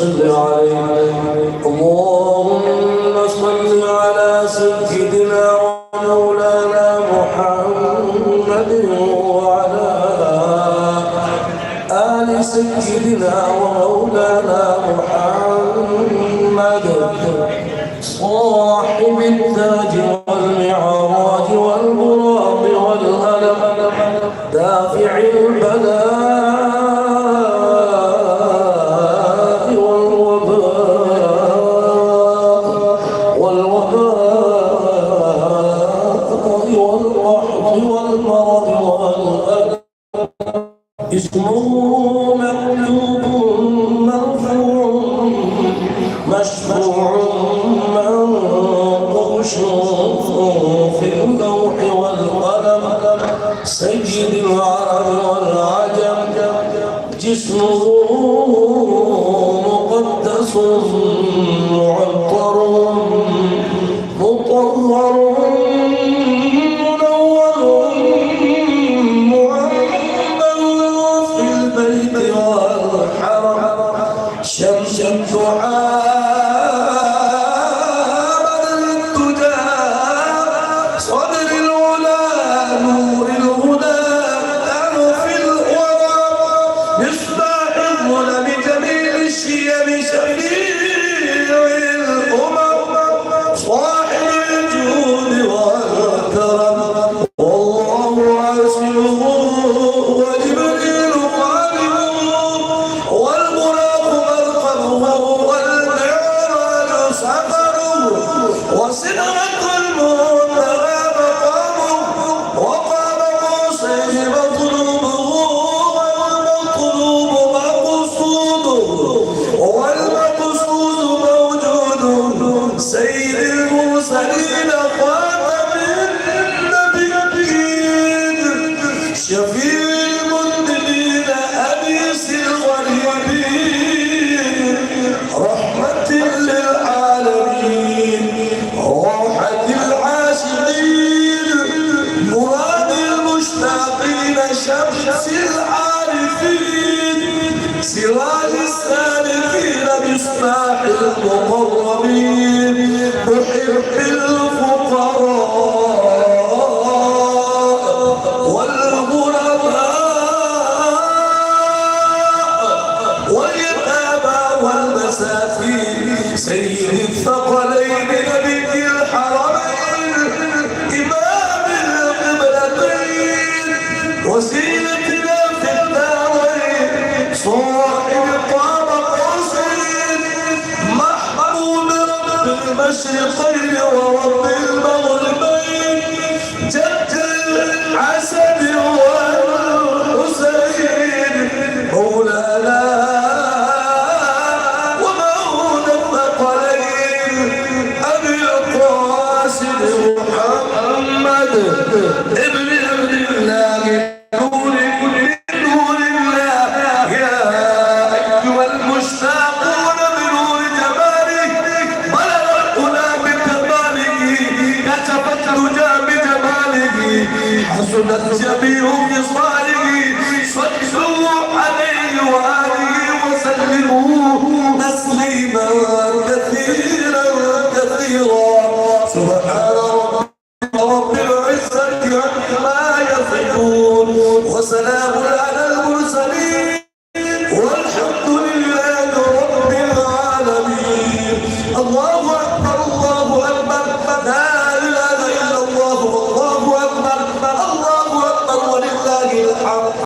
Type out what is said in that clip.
صل عليه. اللهم صل على سيدنا ومولانا محمد وعلى آل سيدنا ومولانا محمد صاحب التاج والمعراج والبراق والألم دافع البلاء والوباء والقحط والمرض والألم اسمه مكتوب مرفوع مشفوع منقوش في اللوح والقلم سيد العرب والعجم جسمه مقدس معطر مطهر منور معبر في البيت والحرم شمس الدعاء شمس العارفين سراج السالكين مصباح المقربين محب الفقراء والغرباء واليتامى والمساكين سيد الثقلين نبي الحرمين إمام القبلتين وسيلتنا في الدارين صاحب قاب قوسين محبوب رب المشرقين ورب المغربين جد العسل والحسين مولانا ومولى الثقلين أبي القاسم محمد ابن عبد الله حسنت